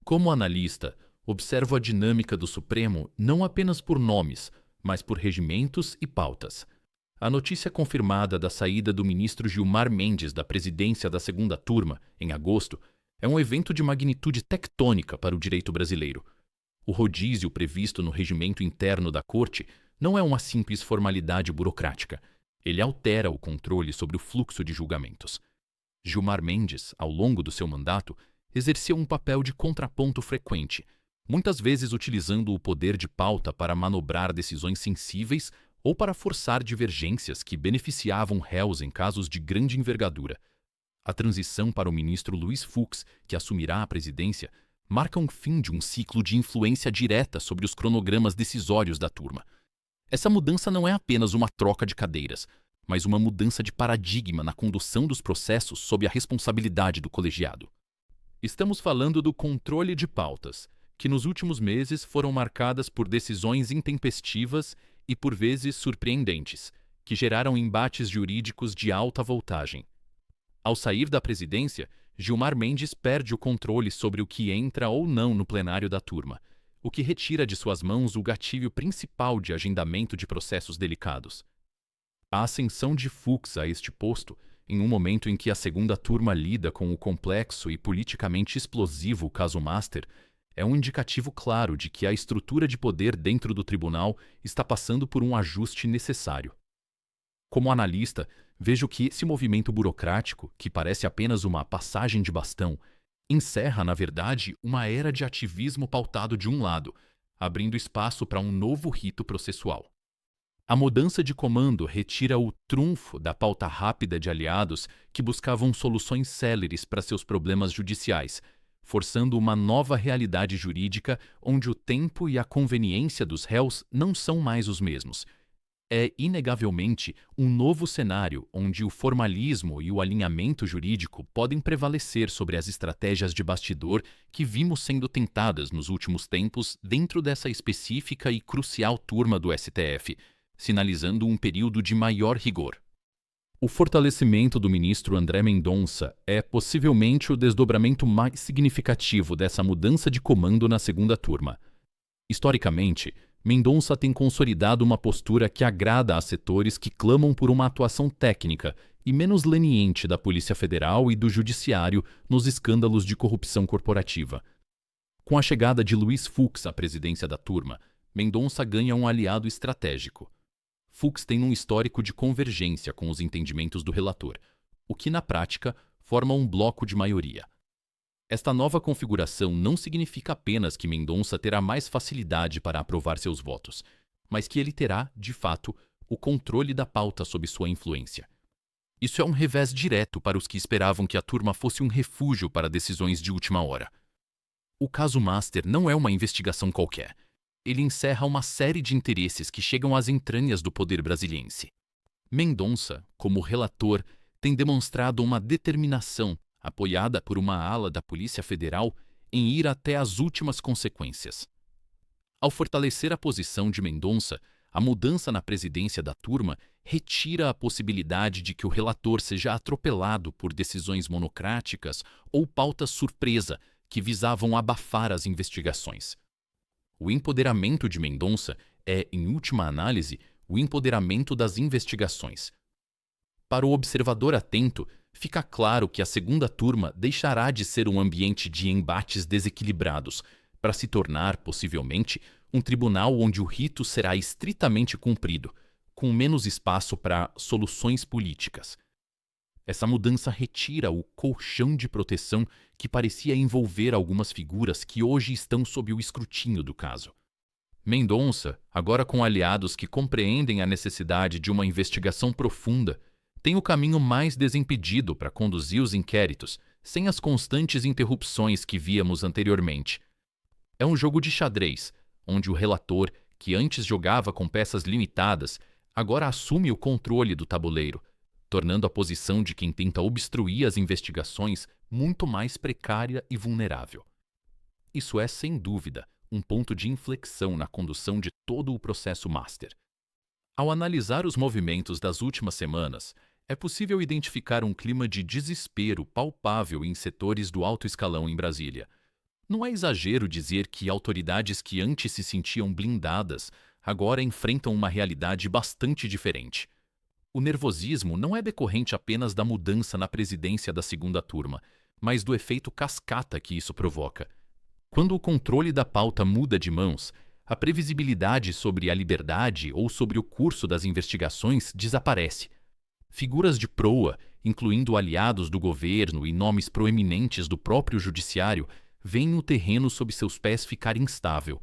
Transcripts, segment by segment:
Como analista, observo a dinâmica do Supremo não apenas por nomes, mas por regimentos e pautas. A notícia confirmada da saída do ministro Gilmar Mendes da presidência da segunda turma, em agosto, é um evento de magnitude tectônica para o direito brasileiro. O rodízio previsto no regimento interno da Corte não é uma simples formalidade burocrática. Ele altera o controle sobre o fluxo de julgamentos. Gilmar Mendes, ao longo do seu mandato, exerceu um papel de contraponto frequente, muitas vezes utilizando o poder de pauta para manobrar decisões sensíveis ou para forçar divergências que beneficiavam réus em casos de grande envergadura. A transição para o ministro Luiz Fux, que assumirá a presidência, marca um fim de um ciclo de influência direta sobre os cronogramas decisórios da turma. Essa mudança não é apenas uma troca de cadeiras, mas uma mudança de paradigma na condução dos processos sob a responsabilidade do colegiado. Estamos falando do controle de pautas, que nos últimos meses foram marcadas por decisões intempestivas e por vezes surpreendentes, que geraram embates jurídicos de alta voltagem. Ao sair da presidência, Gilmar Mendes perde o controle sobre o que entra ou não no plenário da turma, o que retira de suas mãos o gatilho principal de agendamento de processos delicados. A ascensão de Fux a este posto, em um momento em que a segunda turma lida com o complexo e politicamente explosivo caso Master, é um indicativo claro de que a estrutura de poder dentro do tribunal está passando por um ajuste necessário. Como analista, vejo que esse movimento burocrático, que parece apenas uma passagem de bastão, encerra, na verdade, uma era de ativismo pautado de um lado, abrindo espaço para um novo rito processual. A mudança de comando retira o trunfo da pauta rápida de aliados que buscavam soluções céleres para seus problemas judiciais, forçando uma nova realidade jurídica onde o tempo e a conveniência dos réus não são mais os mesmos. É, inegavelmente, um novo cenário onde o formalismo e o alinhamento jurídico podem prevalecer sobre as estratégias de bastidor que vimos sendo tentadas nos últimos tempos dentro dessa específica e crucial turma do STF, sinalizando um período de maior rigor. O fortalecimento do ministro André Mendonça é possivelmente o desdobramento mais significativo dessa mudança de comando na segunda turma. Historicamente, Mendonça tem consolidado uma postura que agrada a setores que clamam por uma atuação técnica e menos leniente da Polícia Federal e do Judiciário nos escândalos de corrupção corporativa. Com a chegada de Luiz Fux à presidência da turma, Mendonça ganha um aliado estratégico. Fux tem um histórico de convergência com os entendimentos do relator, o que, na prática, forma um bloco de maioria. Esta nova configuração não significa apenas que Mendonça terá mais facilidade para aprovar seus votos, mas que ele terá, de fato, o controle da pauta sob sua influência. Isso é um revés direto para os que esperavam que a turma fosse um refúgio para decisões de última hora. O caso Master não é uma investigação qualquer. Ele encerra uma série de interesses que chegam às entranhas do poder brasiliense. Mendonça, como relator, tem demonstrado uma determinação, apoiada por uma ala da Polícia Federal, em ir até as últimas consequências. Ao fortalecer a posição de Mendonça, a mudança na presidência da turma retira a possibilidade de que o relator seja atropelado por decisões monocráticas ou pautas surpresa que visavam abafar as investigações. O empoderamento de Mendonça é, em última análise, o empoderamento das investigações. Para o observador atento, fica claro que a segunda turma deixará de ser um ambiente de embates desequilibrados para se tornar, possivelmente, um tribunal onde o rito será estritamente cumprido, com menos espaço para soluções políticas. Essa mudança retira o colchão de proteção que parecia envolver algumas figuras que hoje estão sob o escrutínio do caso. Mendonça, agora com aliados que compreendem a necessidade de uma investigação profunda, tem o caminho mais desimpedido para conduzir os inquéritos, sem as constantes interrupções que víamos anteriormente. É um jogo de xadrez, onde o relator, que antes jogava com peças limitadas, agora assume o controle do tabuleiro, tornando a posição de quem tenta obstruir as investigações muito mais precária e vulnerável. Isso é, sem dúvida, um ponto de inflexão na condução de todo o processo Master. Ao analisar os movimentos das últimas semanas, é possível identificar um clima de desespero palpável em setores do alto escalão em Brasília. Não é exagero dizer que autoridades que antes se sentiam blindadas agora enfrentam uma realidade bastante diferente. O nervosismo não é decorrente apenas da mudança na presidência da segunda turma, mas do efeito cascata que isso provoca. Quando o controle da pauta muda de mãos, a previsibilidade sobre a liberdade ou sobre o curso das investigações desaparece. Figuras de proa, incluindo aliados do governo e nomes proeminentes do próprio judiciário, veem o terreno sob seus pés ficar instável.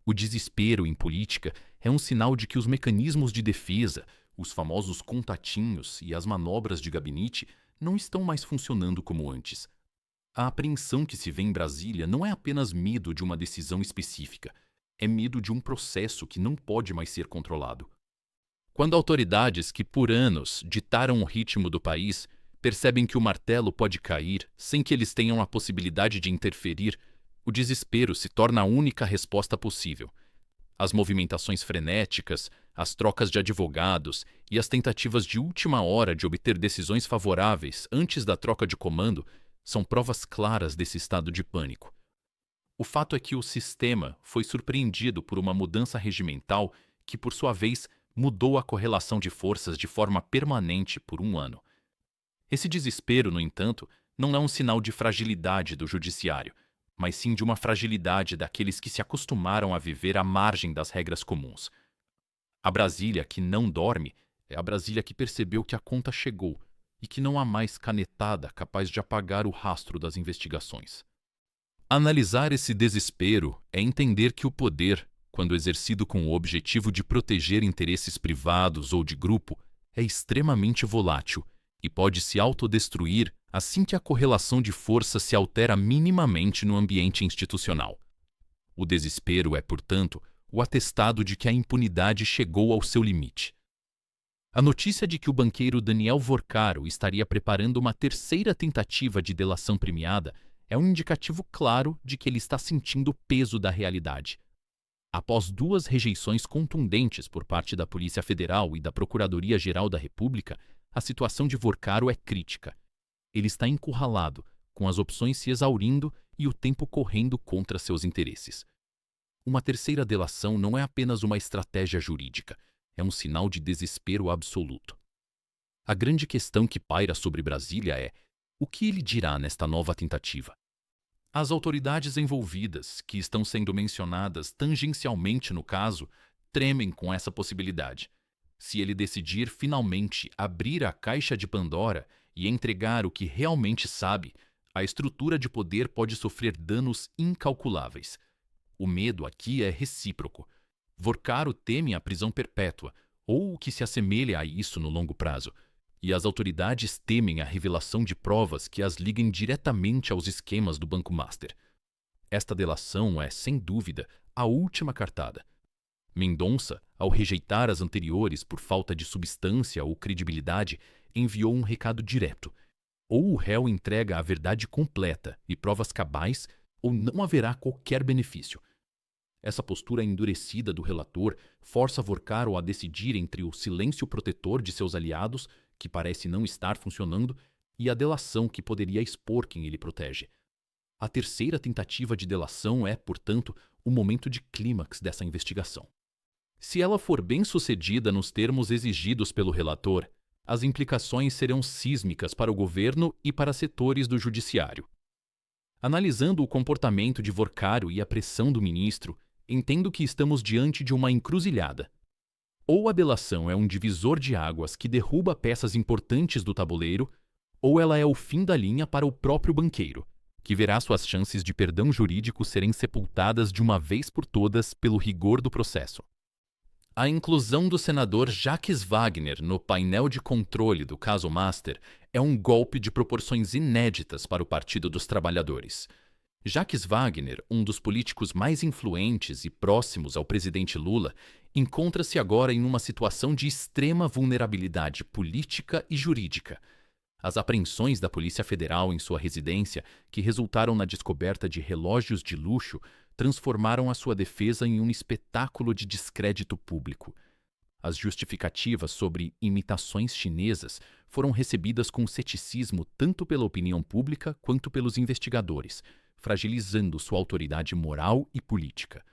O desespero em política é um sinal de que os mecanismos de defesa, os famosos contatinhos e as manobras de gabinete não estão mais funcionando como antes. A apreensão que se vê em Brasília não é apenas medo de uma decisão específica, é medo de um processo que não pode mais ser controlado. Quando autoridades que por anos ditaram o ritmo do país percebem que o martelo pode cair sem que eles tenham a possibilidade de interferir, o desespero se torna a única resposta possível. As movimentações frenéticas, as trocas de advogados e as tentativas de última hora de obter decisões favoráveis antes da troca de comando são provas claras desse estado de pânico. O fato é que o sistema foi surpreendido por uma mudança regimental que, por sua vez, mudou a correlação de forças de forma permanente por um ano. Esse desespero, no entanto, não é um sinal de fragilidade do judiciário, mas sim de uma fragilidade daqueles que se acostumaram a viver à margem das regras comuns. A Brasília que não dorme é a Brasília que percebeu que a conta chegou e que não há mais canetada capaz de apagar o rastro das investigações. Analisar esse desespero é entender que o poder, quando exercido com o objetivo de proteger interesses privados ou de grupo, é extremamente volátil e pode se autodestruir assim que a correlação de força se altera minimamente no ambiente institucional. O desespero é, portanto, o atestado de que a impunidade chegou ao seu limite. A notícia de que o banqueiro Daniel Vorcaro estaria preparando uma terceira tentativa de delação premiada é um indicativo claro de que ele está sentindo o peso da realidade. Após 2 rejeições contundentes por parte da Polícia Federal e da Procuradoria-Geral da República, a situação de Vorcaro é crítica. Ele está encurralado, com as opções se exaurindo e o tempo correndo contra seus interesses. Uma terceira delação não é apenas uma estratégia jurídica, é um sinal de desespero absoluto. A grande questão que paira sobre Brasília é: o que ele dirá nesta nova tentativa? As autoridades envolvidas, que estão sendo mencionadas tangencialmente no caso, tremem com essa possibilidade. Se ele decidir finalmente abrir a caixa de Pandora e entregar o que realmente sabe, a estrutura de poder pode sofrer danos incalculáveis. O medo aqui é recíproco. Vorcaro teme a prisão perpétua, ou o que se assemelha a isso no longo prazo, e as autoridades temem a revelação de provas que as liguem diretamente aos esquemas do Banco Master. Esta delação é, sem dúvida, a última cartada. Mendonça, ao rejeitar as anteriores por falta de substância ou credibilidade, enviou um recado direto: ou o réu entrega a verdade completa e provas cabais, ou não haverá qualquer benefício. Essa postura endurecida do relator força Vorcaro a decidir entre o silêncio protetor de seus aliados, que parece não estar funcionando, e a delação que poderia expor quem ele protege. A terceira tentativa de delação é, portanto, o momento de clímax dessa investigação. Se ela for bem-sucedida nos termos exigidos pelo relator, as implicações serão sísmicas para o governo e para setores do judiciário. Analisando o comportamento de Vorcaro e a pressão do ministro, entendo que estamos diante de uma encruzilhada. Ou a delação é um divisor de águas que derruba peças importantes do tabuleiro, ou ela é o fim da linha para o próprio banqueiro, que verá suas chances de perdão jurídico serem sepultadas de uma vez por todas pelo rigor do processo. A inclusão do senador Jacques Wagner no painel de controle do caso Master é um golpe de proporções inéditas para o Partido dos Trabalhadores. Jacques Wagner, um dos políticos mais influentes e próximos ao presidente Lula, encontra-se agora em uma situação de extrema vulnerabilidade política e jurídica. As apreensões da Polícia Federal em sua residência, que resultaram na descoberta de relógios de luxo, transformaram a sua defesa em um espetáculo de descrédito público. As justificativas sobre imitações chinesas foram recebidas com ceticismo tanto pela opinião pública quanto pelos investigadores, fragilizando sua autoridade moral e política.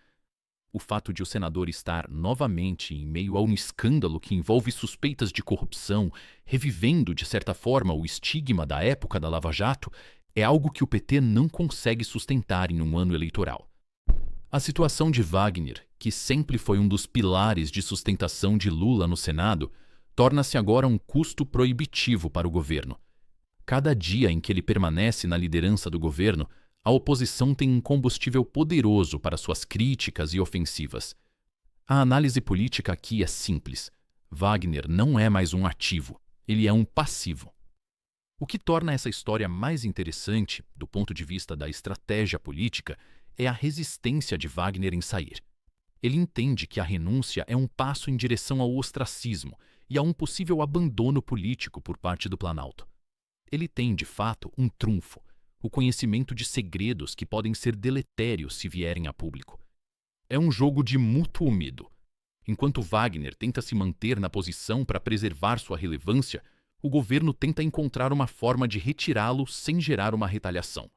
O fato de o senador estar novamente em meio a um escândalo que envolve suspeitas de corrupção, revivendo, de certa forma, o estigma da época da Lava Jato, é algo que o PT não consegue sustentar em um ano eleitoral. A situação de Wagner, que sempre foi um dos pilares de sustentação de Lula no Senado, torna-se agora um custo proibitivo para o governo. Cada dia em que ele permanece na liderança do governo, a oposição tem um combustível poderoso para suas críticas e ofensivas. A análise política aqui é simples. Wagner não é mais um ativo, ele é um passivo. O que torna essa história mais interessante, do ponto de vista da estratégia política, é a resistência de Wagner em sair. Ele entende que a renúncia é um passo em direção ao ostracismo e a um possível abandono político por parte do Planalto. Ele tem, de fato, um trunfo: o conhecimento de segredos que podem ser deletérios se vierem a público. É um jogo de mútuo medo. Enquanto Wagner tenta se manter na posição para preservar sua relevância, o governo tenta encontrar uma forma de retirá-lo sem gerar uma retaliação.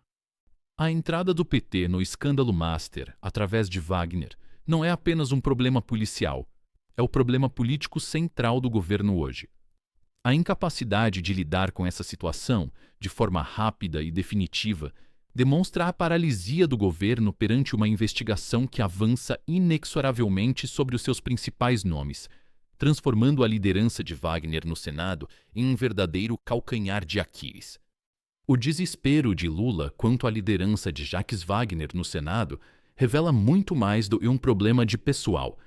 A entrada do PT no escândalo Master, através de Wagner, não é apenas um problema policial, é o problema político central do governo hoje. A incapacidade de lidar com essa situação, de forma rápida e definitiva, demonstra a paralisia do governo perante uma investigação que avança inexoravelmente sobre os seus principais nomes, transformando a liderança de Wagner no Senado em um verdadeiro calcanhar de Aquiles. O desespero de Lula quanto à liderança de Jacques Wagner no Senado revela muito mais do que um problema de pessoal.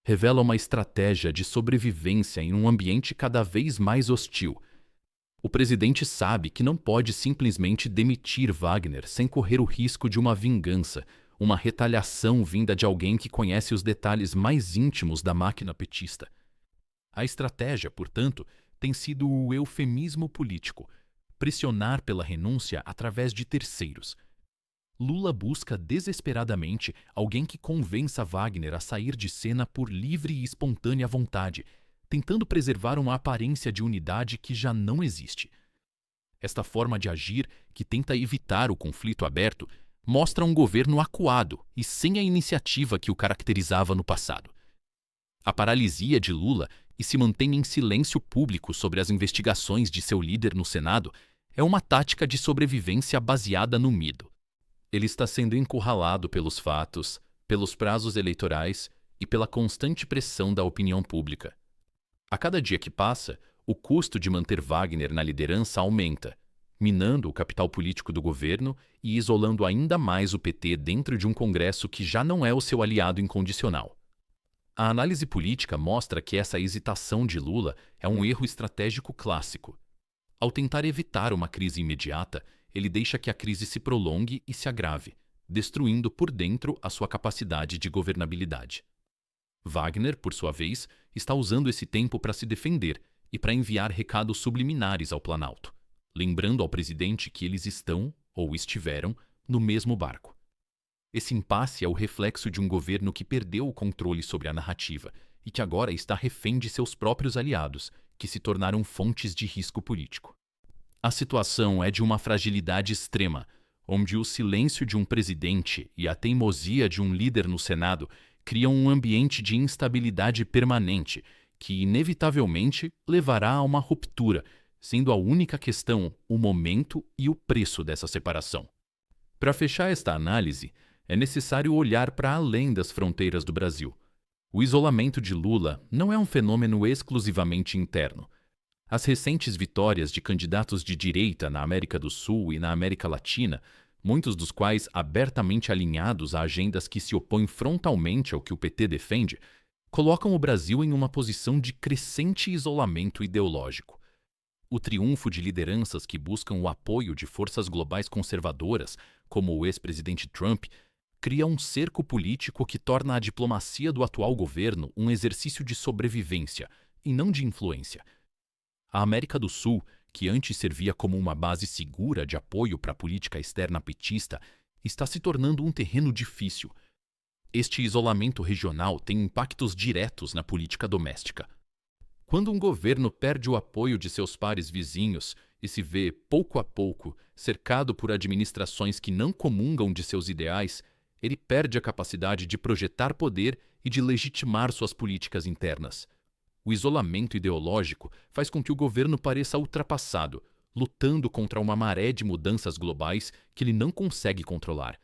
Revela uma estratégia de sobrevivência em um ambiente cada vez mais hostil. O presidente sabe que não pode simplesmente demitir Wagner sem correr o risco de uma vingança, uma retaliação vinda de alguém que conhece os detalhes mais íntimos da máquina petista. A estratégia, portanto, tem sido o eufemismo político: pressionar pela renúncia através de terceiros. Lula busca desesperadamente alguém que convença Wagner a sair de cena por livre e espontânea vontade, tentando preservar uma aparência de unidade que já não existe. Esta forma de agir, que tenta evitar o conflito aberto, mostra um governo acuado e sem a iniciativa que o caracterizava no passado. A paralisia de Lula e se mantém em silêncio público sobre as investigações de seu líder no Senado é uma tática de sobrevivência baseada no medo. Ele está sendo encurralado pelos fatos, pelos prazos eleitorais e pela constante pressão da opinião pública. A cada dia que passa, o custo de manter Wagner na liderança aumenta, minando o capital político do governo e isolando ainda mais o PT dentro de um Congresso que já não é o seu aliado incondicional. A análise política mostra que essa hesitação de Lula é um erro estratégico clássico. Ao tentar evitar uma crise imediata, ele deixa que a crise se prolongue e se agrave, destruindo por dentro a sua capacidade de governabilidade. Wagner, por sua vez, está usando esse tempo para se defender e para enviar recados subliminares ao Planalto, lembrando ao presidente que eles estão, ou estiveram, no mesmo barco. Esse impasse é o reflexo de um governo que perdeu o controle sobre a narrativa e que agora está refém de seus próprios aliados, que se tornaram fontes de risco político. A situação é de uma fragilidade extrema, onde o silêncio de um presidente e a teimosia de um líder no Senado criam um ambiente de instabilidade permanente que, inevitavelmente, levará a uma ruptura, sendo a única questão o momento e o preço dessa separação. Para fechar esta análise, é necessário olhar para além das fronteiras do Brasil. O isolamento de Lula não é um fenômeno exclusivamente interno. As recentes vitórias de candidatos de direita na América do Sul e na América Latina, muitos dos quais abertamente alinhados a agendas que se opõem frontalmente ao que o PT defende, colocam o Brasil em uma posição de crescente isolamento ideológico. O triunfo de lideranças que buscam o apoio de forças globais conservadoras, como o ex-presidente Trump, cria um cerco político que torna a diplomacia do atual governo um exercício de sobrevivência e não de influência. A América do Sul, que antes servia como uma base segura de apoio para a política externa petista, está se tornando um terreno difícil. Este isolamento regional tem impactos diretos na política doméstica. Quando um governo perde o apoio de seus pares vizinhos e se vê, pouco a pouco, cercado por administrações que não comungam de seus ideais, ele perde a capacidade de projetar poder e de legitimar suas políticas internas. O isolamento ideológico faz com que o governo pareça ultrapassado, lutando contra uma maré de mudanças globais que ele não consegue controlar.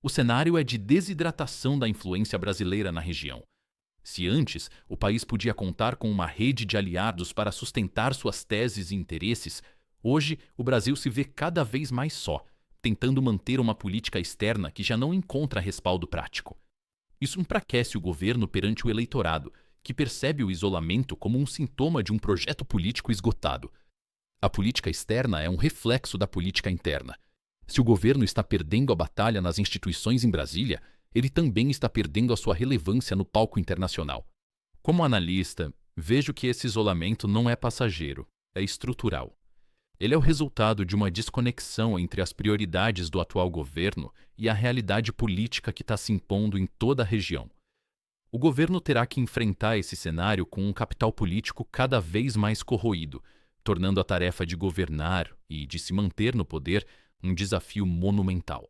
O cenário é de desidratação da influência brasileira na região. Se antes o país podia contar com uma rede de aliados para sustentar suas teses e interesses, hoje o Brasil se vê cada vez mais só, tentando manter uma política externa que já não encontra respaldo prático. Isso enfraquece o governo perante o eleitorado, que percebe o isolamento como um sintoma de um projeto político esgotado. A política externa é um reflexo da política interna. Se o governo está perdendo a batalha nas instituições em Brasília, ele também está perdendo a sua relevância no palco internacional. Como analista, vejo que esse isolamento não é passageiro, é estrutural. Ele é o resultado de uma desconexão entre as prioridades do atual governo e a realidade política que está se impondo em toda a região. O governo terá que enfrentar esse cenário com um capital político cada vez mais corroído, tornando a tarefa de governar e de se manter no poder um desafio monumental.